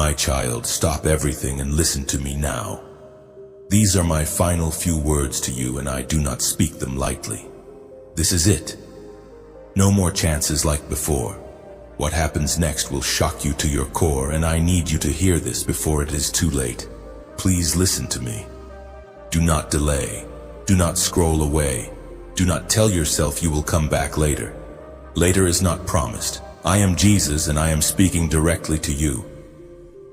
My child, stop everything and listen to me now. These are my final few words to you, and I do not speak them lightly. This is it. No more chances like before. What happens next will shock you to your core, and I need you to hear this before it is too late. Please listen to me. Do not delay. Do not scroll away. Do not tell yourself you will come back later. Later is not promised. I am Jesus, and I am speaking directly to you.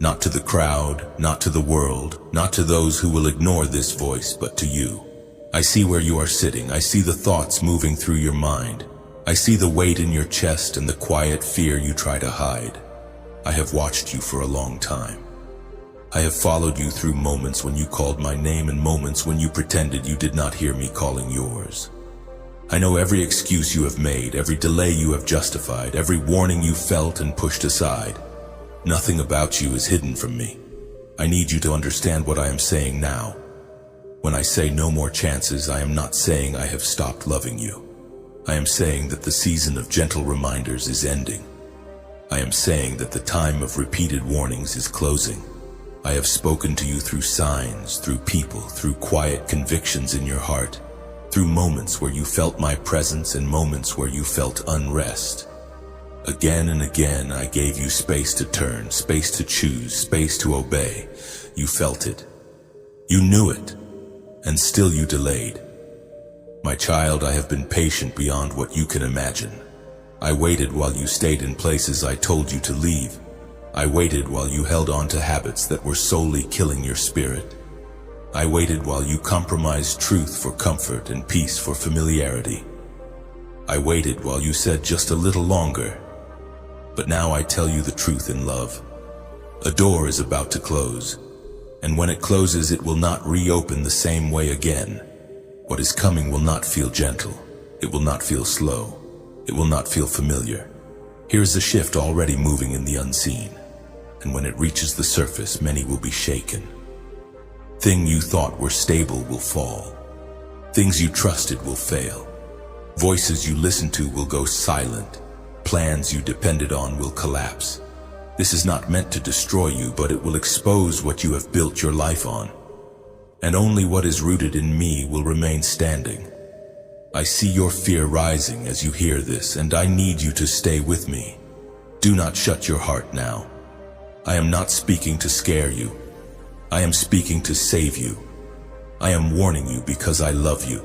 Not to the crowd, not to the world, not to those who will ignore this voice, but to you. I see where you are sitting. I see the thoughts moving through your mind. I see the weight in your chest and the quiet fear you try to hide. I have watched you for a long time. I have followed you through moments when you called my name and moments when you pretended you did not hear me calling yours. I know every excuse you have made, every delay you have justified, every warning you felt and pushed aside. Nothing about you is hidden from me. I need you to understand what I am saying now. When I say no more chances, I am not saying I have stopped loving you. I am saying that the season of gentle reminders is ending. I am saying that the time of repeated warnings is closing. I have spoken to you through signs, through people, through quiet convictions in your heart, through moments where you felt my presence and moments where you felt unrest. Again and again, I gave you space to turn, space to choose, space to obey. You felt it. You knew it. And still you delayed. My child, I have been patient beyond what you can imagine. I waited while you stayed in places I told you to leave. I waited while you held on to habits that were solely killing your spirit. I waited while you compromised truth for comfort and peace for familiarity. I waited while you said just a little longer. But now I tell you the truth in love. A door is about to close, and when it closes, it will not reopen the same way again. What is coming will not feel gentle. It will not feel slow. It will not feel familiar. Here's a shift already moving in the unseen, and when it reaches the surface, many will be shaken. Things you thought were stable will fall. Things you trusted will fail. Voices you listened to will go silent. Plans you depended on will collapse. This is not meant to destroy you, but it will expose what you have built your life on. And only what is rooted in me will remain standing. I see your fear rising as you hear this, and I need you to stay with me. Do not shut your heart now. I am not speaking to scare you. I am speaking to save you. I am warning you because I love you.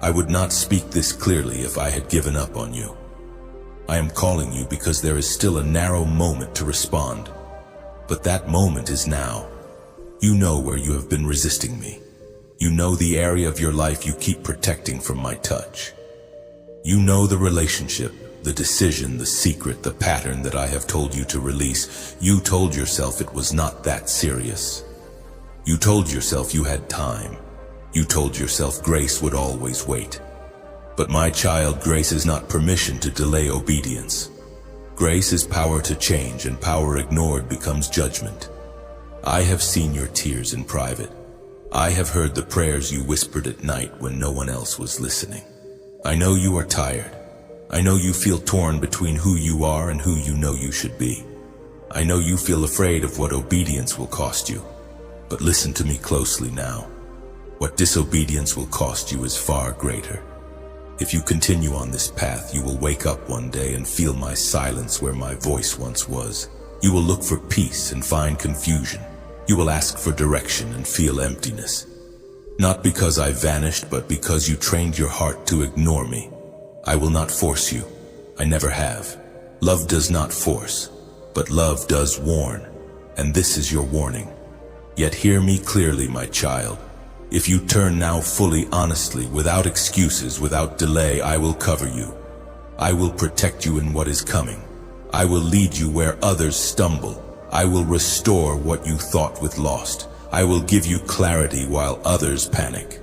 I would not speak this clearly if I had given up on you. I am calling you because there is still a narrow moment to respond. But that moment is now. You know where you have been resisting me. You know the area of your life you keep protecting from my touch. You know the relationship, the decision, the secret, the pattern that I have told you to release. You told yourself it was not that serious. You told yourself you had time. You told yourself grace would always wait. But my child, grace is not permission to delay obedience. Grace is power to change, and power ignored becomes judgment. I have seen your tears in private. I have heard the prayers you whispered at night when no one else was listening. I know you are tired. I know you feel torn between who you are and who you know you should be. I know you feel afraid of what obedience will cost you. But listen to me closely now. What disobedience will cost you is far greater. If you continue on this path, you will wake up one day and feel my silence where my voice once was. You will look for peace and find confusion. You will ask for direction and feel emptiness. Not because I vanished, but because you trained your heart to ignore me. I will not force you. I never have. Love does not force, but love does warn. And this is your warning. Yet hear me clearly, my child. If you turn now fully, honestly, without excuses, without delay, I will cover you. I will protect you in what is coming. I will lead you where others stumble. I will restore what you thought was lost. I will give you clarity while others panic.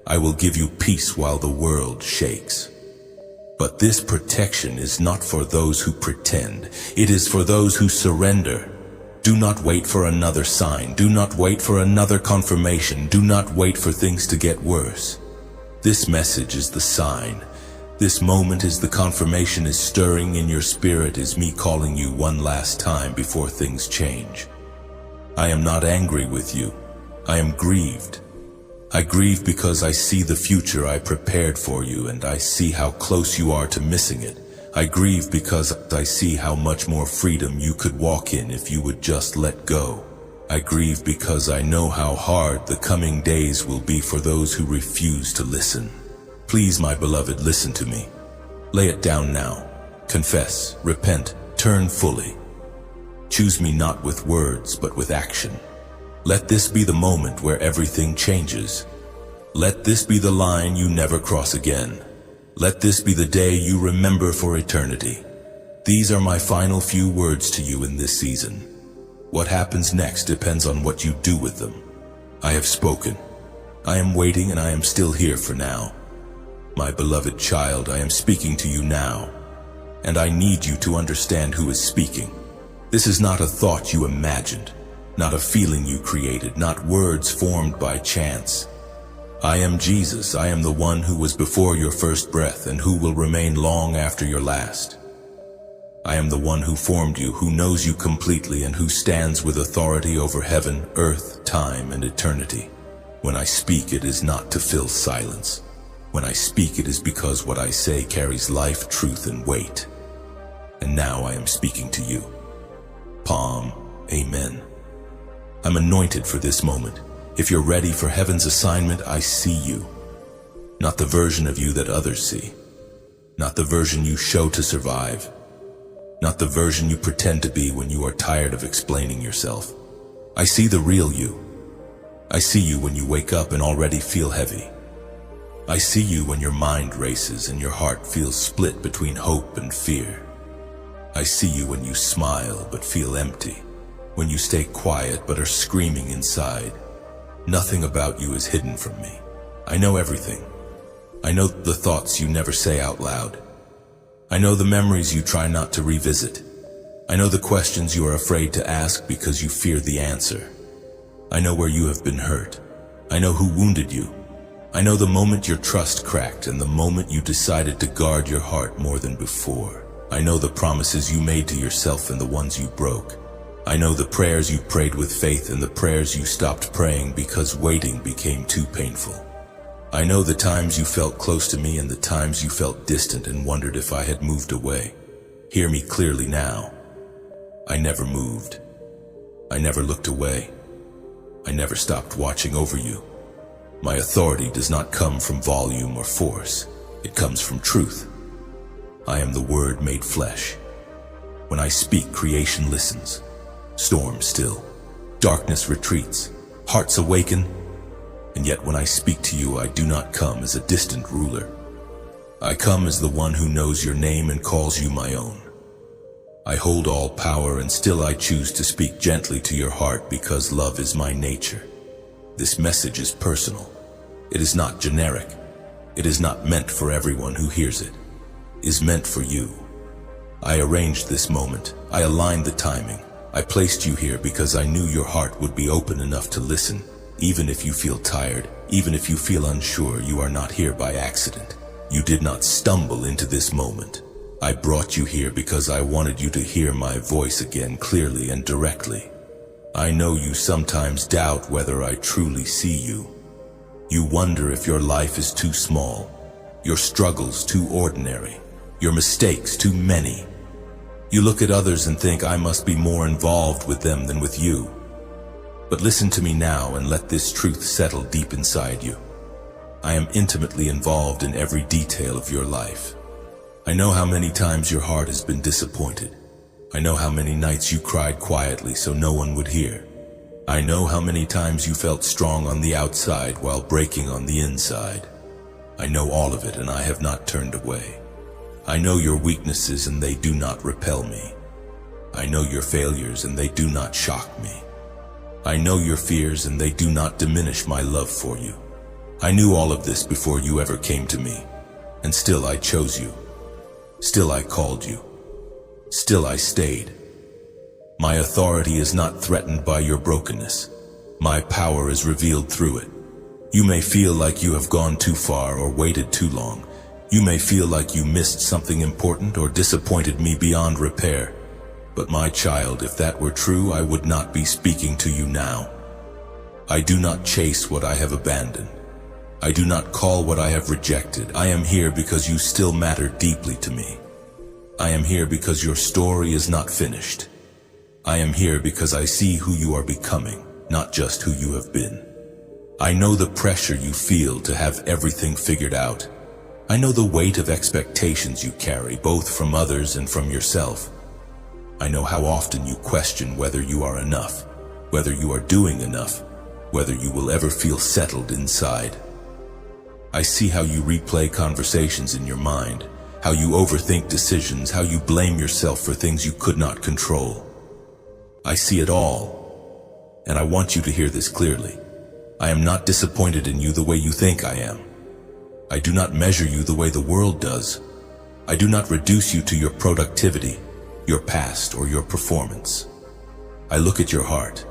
I will give you peace while the world shakes. But this protection is not for those who pretend. It is for those who surrender. Do not wait for another sign. Do not wait for another confirmation. Do not wait for things to get worse. This message is the sign. This moment is the confirmation is stirring in your spirit, is me calling you one last time before things change. I am not angry with you. I am grieved. I grieve because I see the future I prepared for you, and I see how close you are to missing it. I grieve because I see how much more freedom you could walk in if you would just let go. I grieve because I know how hard the coming days will be for those who refuse to listen. Please, my beloved, listen to me. Lay it down now. Confess, repent, turn fully. Choose me not with words, but with action. Let this be the moment where everything changes. Let this be the line you never cross again. Let this be the day you remember for eternity. These are my final few words to you in this season. What happens next depends on what you do with them. I have spoken. I am waiting, and I am still here for now. My beloved child, I am speaking to you now, and I need you to understand who is speaking. This is not a thought you imagined, not a feeling you created, not words formed by chance. I am Jesus. I am the one who was before your first breath and who will remain long after your last. I am the one who formed you, who knows you completely, and who stands with authority over heaven, earth, time, and eternity. When I speak, it is not to fill silence. When I speak, it is because what I say carries life, truth, and weight. And now I am speaking to you. Palm, amen. I'm anointed for this moment. If you're ready for heaven's assignment, I see you. Not the version of you that others see. Not the version you show to survive. Not the version you pretend to be when you are tired of explaining yourself. I see the real you. I see you when you wake up and already feel heavy. I see you when your mind races and your heart feels split between hope and fear. I see you when you smile but feel empty, when you stay quiet but are screaming inside. Nothing about you is hidden from me. I know everything. I know the thoughts you never say out loud. I know the memories you try not to revisit. I know the questions you are afraid to ask because you fear the answer. I know where you have been hurt. I know who wounded you. I know the moment your trust cracked and the moment you decided to guard your heart more than before. I know the promises you made to yourself and the ones you broke. I know the prayers you prayed with faith and the prayers you stopped praying because waiting became too painful. I know the times you felt close to me and the times you felt distant and wondered if I had moved away. Hear me clearly now. I never moved. I never looked away. I never stopped watching over you. My authority does not come from volume or force. It comes from truth. I am the Word made flesh. When I speak, creation listens. Storms still. Darkness retreats. Hearts awaken. And yet when I speak to you, I do not come as a distant ruler. I come as the one who knows your name and calls you my own. I hold all power, and still I choose to speak gently to your heart because love is my nature. This message is personal. It is not generic. It is not meant for everyone who hears it. It is meant for you. I arranged this moment. I aligned the timing. I placed you here because I knew your heart would be open enough to listen. Even if you feel tired, even if you feel unsure, you are not here by accident. You did not stumble into this moment. I brought you here because I wanted you to hear my voice again clearly and directly. I know you sometimes doubt whether I truly see you. You wonder if your life is too small, your struggles too ordinary, your mistakes too many. You look at others and think I must be more involved with them than with you. But listen to me now and let this truth settle deep inside you. I am intimately involved in every detail of your life. I know how many times your heart has been disappointed. I know how many nights you cried quietly so no one would hear. I know how many times you felt strong on the outside while breaking on the inside. I know all of it, and I have not turned away. I know your weaknesses, and they do not repel me. I know your failures, and they do not shock me. I know your fears, and they do not diminish my love for you. I knew all of this before you ever came to me, and still I chose you. Still I called you. Still I stayed. My authority is not threatened by your brokenness. My power is revealed through it. You may feel like you have gone too far or waited too long. You may feel like you missed something important or disappointed me beyond repair. But my child, if that were true, I would not be speaking to you now. I do not chase what I have abandoned. I do not call what I have rejected. I am here because you still matter deeply to me. I am here because your story is not finished. I am here because I see who you are becoming, not just who you have been. I know the pressure you feel to have everything figured out. I know the weight of expectations you carry, both from others and from yourself. I know how often you question whether you are enough, whether you are doing enough, whether you will ever feel settled inside. I see how you replay conversations in your mind, how you overthink decisions, how you blame yourself for things you could not control. I see it all, and I want you to hear this clearly. I am not disappointed in you the way you think I am. I do not measure you the way the world does. I do not reduce you to your productivity, your past, or your performance. I look at your heart.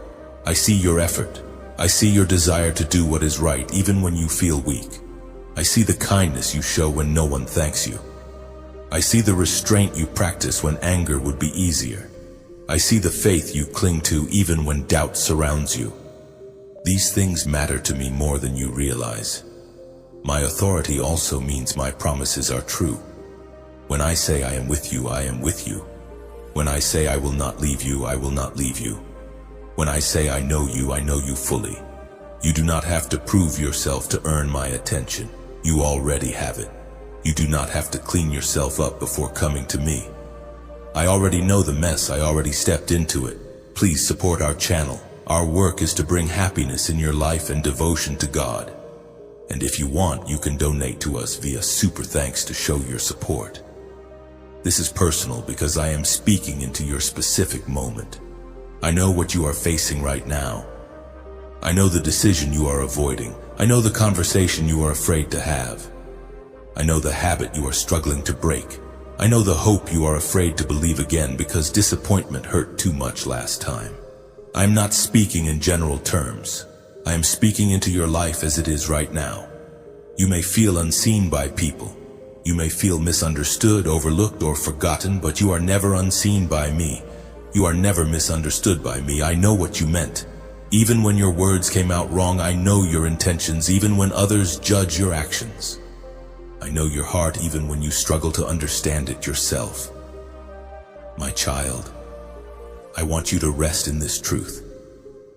I see your effort. I see your desire to do what is right, even when you feel weak. I see the kindness you show when no one thanks you. I see the restraint you practice when anger would be easier. I see the faith you cling to even when doubt surrounds you. These things matter to me more than you realize. My authority also means my promises are true. When I say I am with you, I am with you. When I say I will not leave you, I will not leave you. When I say I know you fully. You do not have to prove yourself to earn my attention. You already have it. You do not have to clean yourself up before coming to me. I already know the mess. I already stepped into it. Please support our channel. Our work is to bring happiness in your life and devotion to God. And if you want, you can donate to us via Super Thanks to show your support. This is personal because I am speaking into your specific moment. I know what you are facing right now. I know the decision you are avoiding. I know the conversation you are afraid to have. I know the habit you are struggling to break. I know the hope you are afraid to believe again because disappointment hurt too much last time. I am not speaking in general terms. I am speaking into your life as it is right now. You may feel unseen by people. You may feel misunderstood, overlooked, or forgotten, but you are never unseen by me. You are never misunderstood by me. I know what you meant. Even when your words came out wrong, I know your intentions, even when others judge your actions. I know your heart even when you struggle to understand it yourself. My child, I want you to rest in this truth.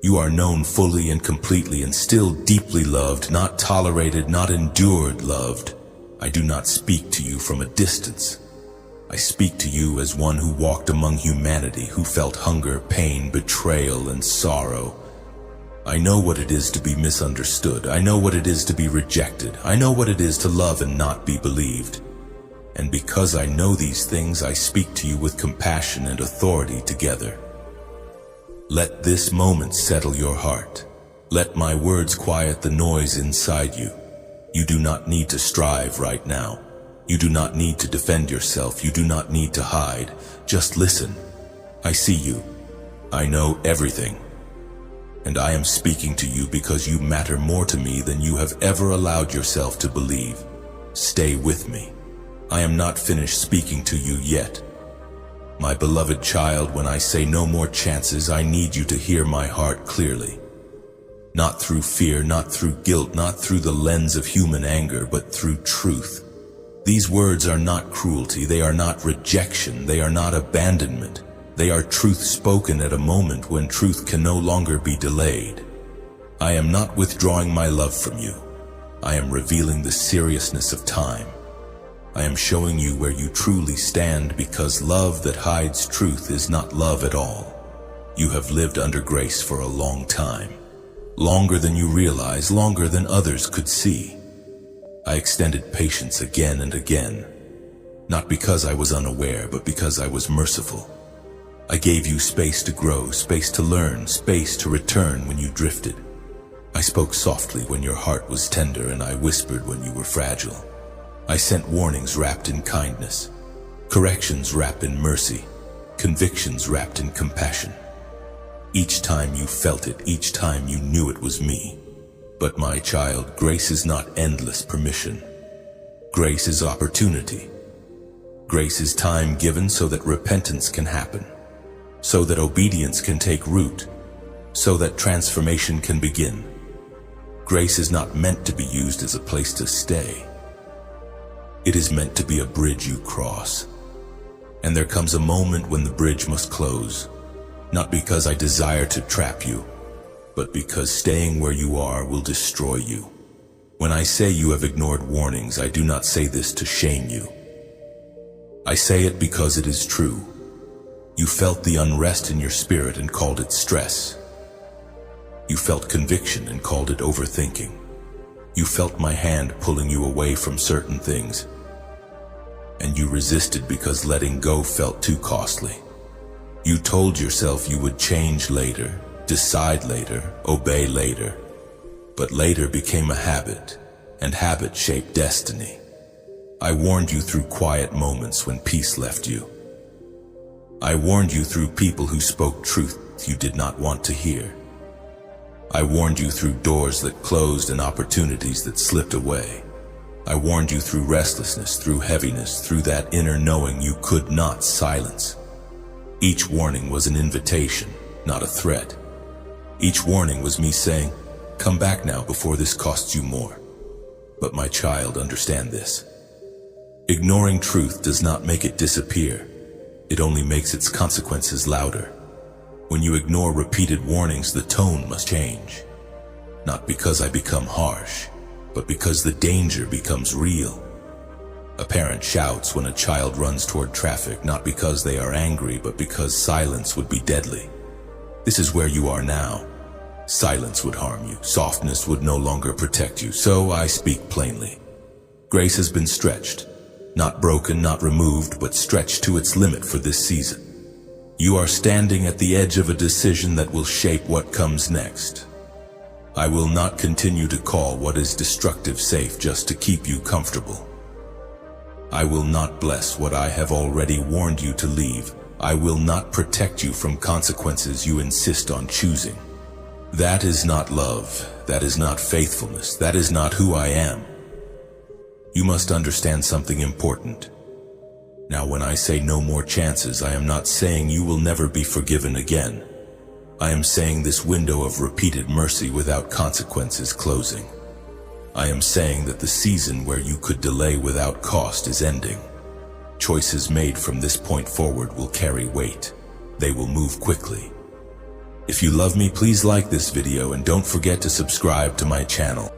You are known fully and completely and still deeply loved, not tolerated, not endured, loved. I do not speak to you from a distance. I speak to you as one who walked among humanity, who felt hunger, pain, betrayal, and sorrow. I know what it is to be misunderstood. I know what it is to be rejected. I know what it is to love and not be believed. And because I know these things, I speak to you with compassion and authority together. Let this moment settle your heart. Let my words quiet the noise inside you. You do not need to strive right now. You do not need to defend yourself. You do not need to hide. Just listen. I see you. I know everything. And I am speaking to you because you matter more to me than you have ever allowed yourself to believe. Stay with me. I am not finished speaking to you yet. My beloved child, when I say no more chances, I need you to hear my heart clearly. Not through fear, not through guilt, not through the lens of human anger, but through truth. These words are not cruelty, they are not rejection, they are not abandonment. They are truth spoken at a moment when truth can no longer be delayed. I am not withdrawing my love from you. I am revealing the seriousness of time. I am showing you where you truly stand because love that hides truth is not love at all. You have lived under grace for a long time. Longer than you realize, longer than others could see. I extended patience again and again, not because I was unaware, but because I was merciful. I gave you space to grow, space to learn, space to return when you drifted. I spoke softly when your heart was tender, and I whispered when you were fragile. I sent warnings wrapped in kindness, corrections wrapped in mercy, convictions wrapped in compassion. Each time you felt it, each time you knew it was me. But my child, grace is not endless permission. Grace is opportunity. Grace is time given so that repentance can happen. so that obedience can take root, so that transformation can begin. Grace is not meant to be used as a place to stay. It is meant to be a bridge you cross. And there comes a moment when the bridge must close, not because I desire to trap you, but because staying where you are will destroy you. When I say you have ignored warnings, I do not say this to shame you. I say it because it is true. You felt the unrest in your spirit and called it stress. You felt conviction and called it overthinking. You felt my hand pulling you away from certain things, and you resisted because letting go felt too costly. You told yourself you would change later, decide later, obey later. But later became a habit, and habit shaped destiny. I warned you through quiet moments when peace left you. I warned you through people who spoke truth you did not want to hear. I warned you through doors that closed and opportunities that slipped away. I warned you through restlessness, through heaviness, through that inner knowing you could not silence. Each warning was an invitation, not a threat. Each warning was me saying, come back now before this costs you more. But my child, understand this. Ignoring truth does not make it disappear. It only makes its consequences louder. When you ignore repeated warnings, the tone must change. Not because I become harsh, but because the danger becomes real. A parent shouts when a child runs toward traffic, not because they are angry, but because silence would be deadly. This is where you are now. Silence would harm you. Softness would no longer protect you. So I speak plainly. Grace has been stretched. Not broken, not removed, but stretched to its limit for this season. You are standing at the edge of a decision that will shape what comes next. I will not continue to call what is destructive safe just to keep you comfortable. I will not bless what I have already warned you to leave. I will not protect you from consequences you insist on choosing. That is not love. That is not faithfulness. That is not who I am. You must understand something important. Now, when I say no more chances, I am not saying you will never be forgiven again. I am saying this window of repeated mercy without consequence is closing. I am saying that the season where you could delay without cost is ending. Choices made from this point forward will carry weight. They will move quickly. If you love me, please like this video and don't forget to subscribe to my channel.